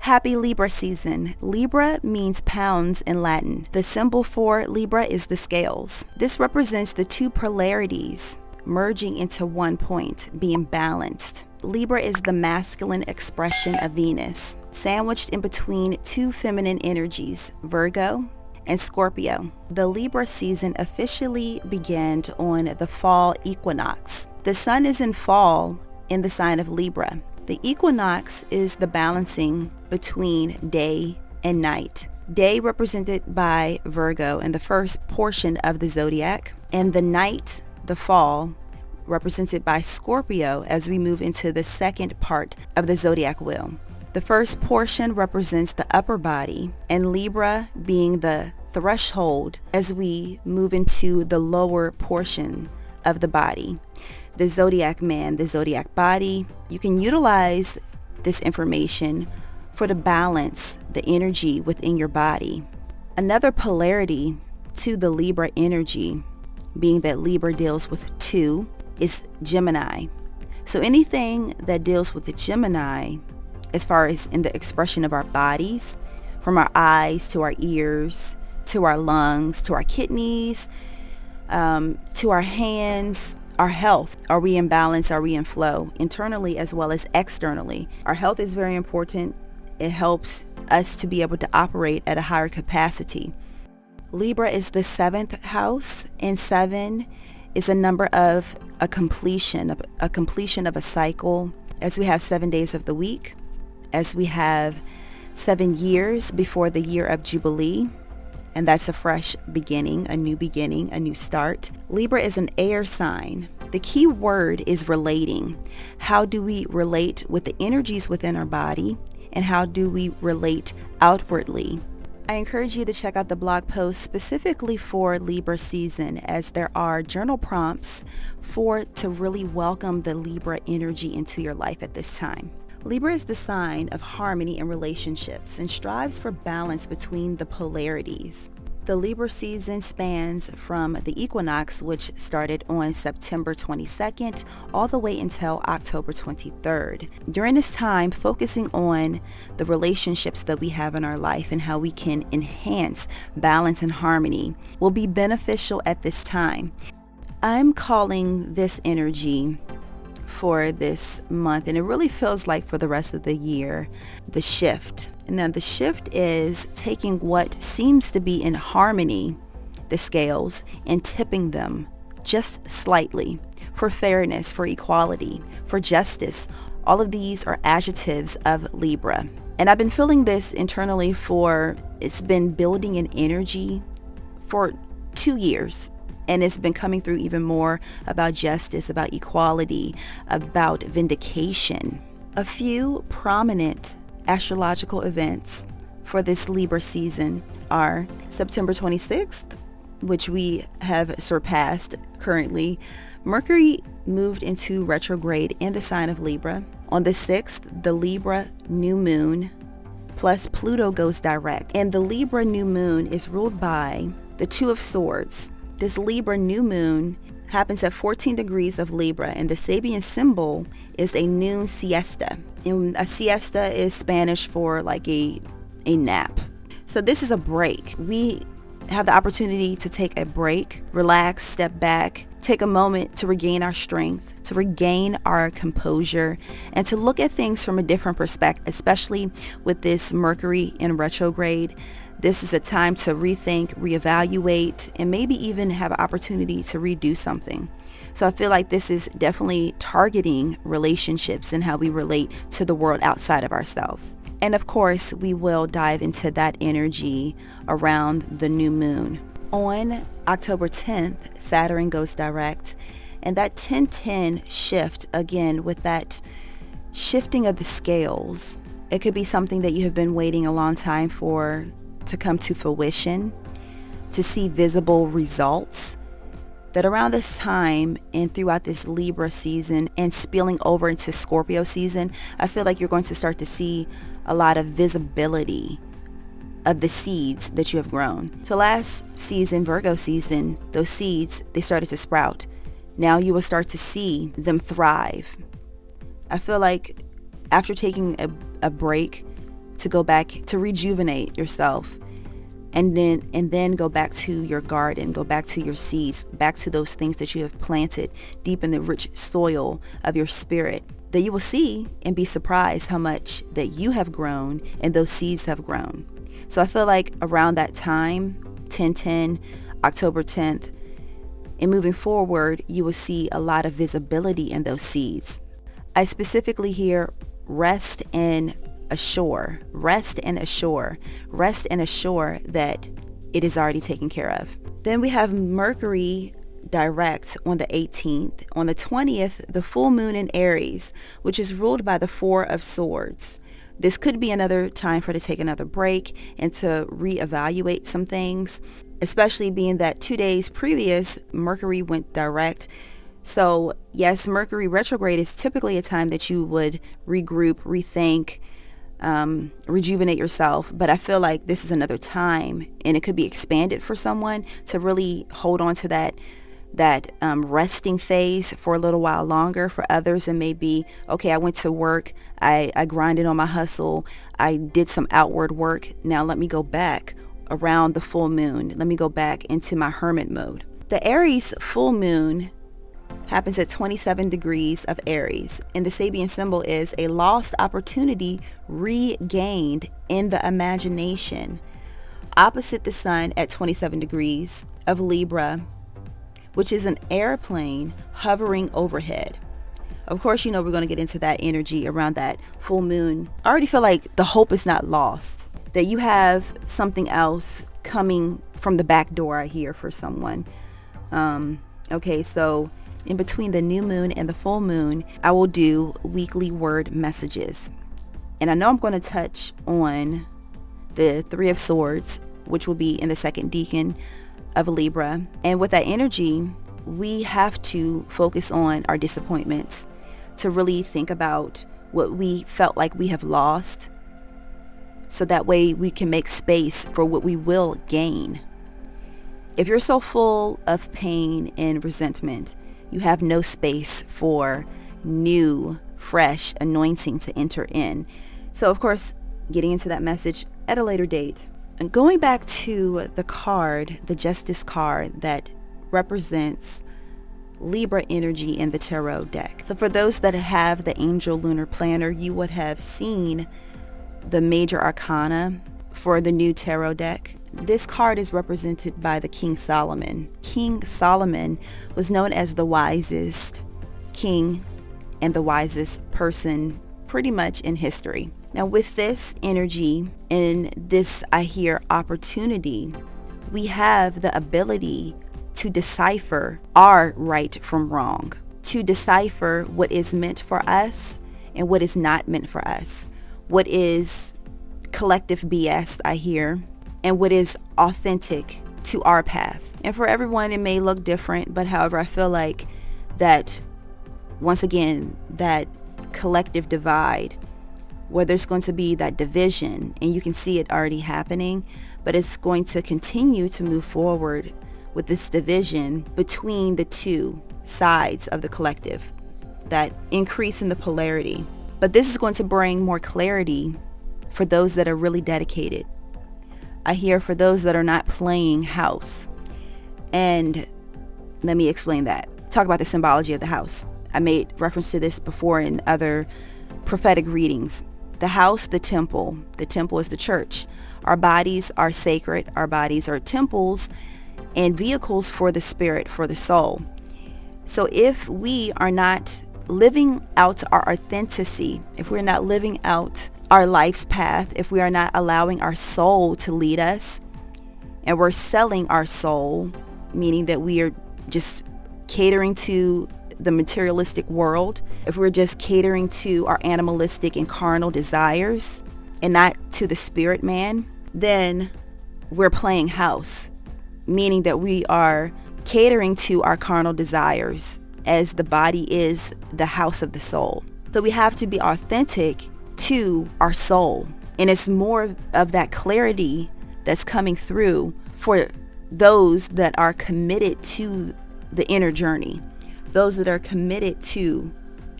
Happy Libra season. Libra means pounds in Latin. The symbol for Libra is the scales. This represents the two polarities merging into one point, being balanced. Libra is the masculine expression of Venus, sandwiched in between two feminine energies, Virgo and Scorpio. The Libra season officially began on the fall equinox. The sun is in fall in the sign of Libra. The equinox is the balancing between day and night. Day represented by Virgo in the first portion of the zodiac, and the night, the fall, represented by Scorpio as we move into the second part of the zodiac wheel. The first portion represents the upper body, and Libra being the threshold as we move into the lower portion of the body. The zodiac man, the zodiac body. You can utilize this information for to balance the energy within your body. Another polarity to the Libra energy, being that Libra deals with two, is Gemini. So anything that deals with the Gemini, as far as in the expression of our bodies, from our eyes to our ears, to our lungs, to our kidneys, to our hands, our health. Are we in balance? Are we in flow? Internally as well as externally. Our health is very important. It helps us to be able to operate at a higher capacity. Libra is the 7th house, and 7 is a number of a completion of a cycle, as we have 7 days of the week, as we have 7 years before the year of Jubilee. And that's a fresh beginning, a new start. Libra is an air sign. The key word is relating. How do we relate with the energies within our body, and how do we relate outwardly? I encourage you to check out the blog post specifically for Libra season, as there are journal prompts to really welcome the Libra energy into your life at this time. Libra is the sign of harmony in relationships and strives for balance between the polarities. The Libra season spans from the equinox, which started on September 22nd, all the way until October 23rd. During this time, focusing on the relationships that we have in our life and how we can enhance balance and harmony will be beneficial at this time. I'm calling this energy for this month, and it really feels like for the rest of the year, the shift. Now the shift is taking what seems to be in harmony, the scales, and tipping them just slightly for fairness, for equality, for justice. All of these are adjectives of Libra. And I've been feeling this internally it's been building an energy for 2 years. And it's been coming through even more about justice, about equality, about vindication. A few prominent astrological events for this Libra season are September 26th, which we have surpassed currently. Mercury moved into retrograde in the sign of Libra. On the 6th, the Libra new moon plus Pluto goes direct. And the Libra new moon is ruled by the Two of Swords. This Libra new moon happens at 14 degrees of Libra, and the Sabian symbol is a noon siesta. And a siesta is Spanish for like a nap. So this is a break. We have the opportunity to take a break, relax, step back, take a moment to regain our strength, to regain our composure, and to look at things from a different perspective, especially with this Mercury in retrograde. This is a time to rethink, reevaluate, and maybe even have an opportunity to redo something. So I feel like this is definitely targeting relationships and how we relate to the world outside of ourselves. And of course, we will dive into that energy around the new moon. On October 10th, Saturn goes direct, and that 10-10 shift, again, with that shifting of the scales, it could be something that you have been waiting a long time for to come to fruition, to see visible results. That around this time and throughout this Libra season and spilling over into Scorpio season, I feel like you're going to start to see a lot of visibility of the seeds that you have grown. So last season, Virgo season, those seeds, they started to sprout. Now you will start to see them thrive. I feel like after taking a break to go back to rejuvenate yourself, and then go back to your garden, go back to your seeds, back to those things that you have planted deep in the rich soil of your spirit, that you will see and be surprised how much that you have grown and those seeds have grown. So I feel like around that time, 10/10, October 10th, and moving forward, you will see a lot of visibility in those seeds. I specifically hear rest and assure, rest and assure, rest and assure that it is already taken care of. Then we have Mercury direct on the 18th. On the 20th, the full moon in Aries, which is ruled by the Four of Swords. This could be another time for to take another break and to reevaluate some things, especially being that 2 days previous, Mercury went direct. So yes, Mercury retrograde is typically a time that you would regroup, rethink, rejuvenate yourself. But I feel like this is another time, and it could be expanded for someone to really hold on to that resting phase for a little while longer. For others, it may be, okay, I went to work, I grinded on my hustle, I did some outward work. Now let me go back around the full moon. Let me go back into my hermit mode. The Aries full moon happens at 27 degrees of Aries, and the Sabian symbol is a lost opportunity regained in the imagination, opposite the sun at 27 degrees of Libra, which is an airplane hovering overhead. Of course, we're going to get into that energy around that full moon. I already feel like the hope is not lost, that you have something else coming from the back door, I hear, for someone. Okay, so in between the new moon and the full moon, I will do weekly word messages. And I know I'm going to touch on the Three of Swords, which will be in the second decan of Libra. And with that energy, we have to focus on our disappointments, to really think about what we felt like we have lost, so that way we can make space for what we will gain. If you're so full of pain and resentment, you have no space for new, fresh anointing to enter in. So of course, getting into that message at a later date. And going back to the card, the Justice card that represents Libra energy in the tarot deck. So for those that have the Angel Lunar Planner, you would have seen the major arcana for the new tarot deck. This card is represented by the King Solomon. King Solomon was known as the wisest king and the wisest person pretty much in history. Now with this energy and this, I hear, opportunity, we have the ability to decipher our right from wrong, to decipher what is meant for us and what is not meant for us, what is collective BS, I hear, and what is authentic to our path. And for everyone, it may look different, but however, I feel like that, once again, that collective divide, where there's going to be that division, and you can see it already happening, but it's going to continue to move forward with this division between the two sides of the collective, that increase in the polarity. But this is going to bring more clarity for those that are really dedicated. I hear for those that are not playing house. And let me explain that. Talk about the symbology of the house. I made reference to this before in other prophetic readings. The house, the temple. The temple is the church. Our bodies are sacred. Our bodies are temples and vehicles for the spirit, for the soul. So if we are not living out our authenticity, if we're not living out our life's path, if we are not allowing our soul to lead us, and we're selling our soul, meaning that we are just catering to the materialistic world, if we're just catering to our animalistic and carnal desires and not to the spirit man, then we're playing house, meaning that we are catering to our carnal desires, as the body is the house of the soul. So we have to be authentic to our soul, and it's more of that clarity that's coming through for those that are committed to the inner journey, those that are committed to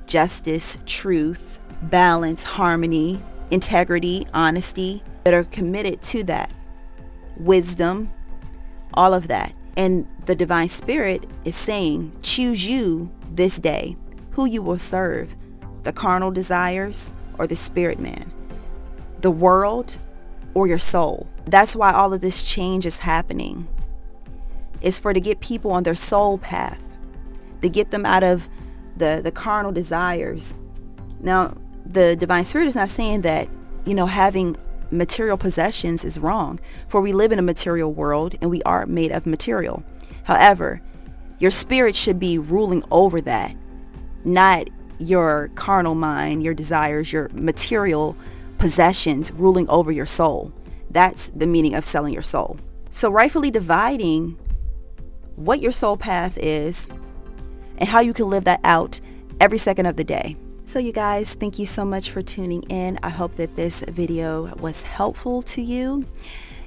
justice, truth, balance, harmony, integrity, honesty, that are committed to that. Wisdom, all of that. And the divine spirit is saying, choose you this day who you will serve, the carnal desires or the spirit man, the world or your soul. That's why all of this change is happening. It's for to get people on their soul path, to get them out of the carnal desires. Now, the divine spirit is not saying that, having material possessions is wrong, for we live in a material world and we are made of material. However, your spirit should be ruling over that, not your carnal mind, your desires, your material possessions ruling over your soul. That's the meaning of selling your soul. So rightfully dividing what your soul path is and how you can live that out every second of the day. So you guys, thank you so much for tuning in. I hope that this video was helpful to you.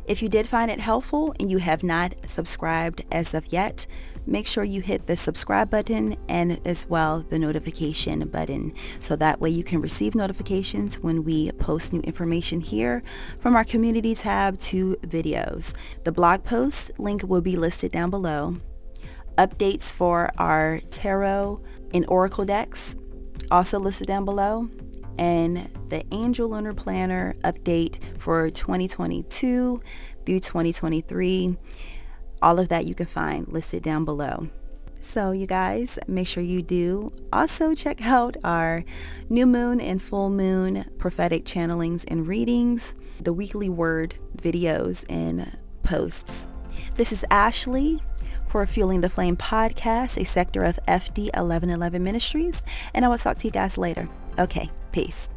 If you did find it helpful and you have not subscribed as of yet, make sure you hit the subscribe button and as well the notification button, so that way you can receive notifications when we post new information here, from our community tab to videos. The blog post link will be listed down below. Updates for our tarot and oracle decks also listed down below, and the Angel Lunar Planner update for 2022 through 2023. All of that you can find listed down below. So you guys, make sure you do also check out our new moon and full moon prophetic channelings and readings, the weekly word videos and posts. This is Ashley for Fueling the Flame podcast, a sector of FD 1111 Ministries, and I will talk to you guys later. Okay, peace.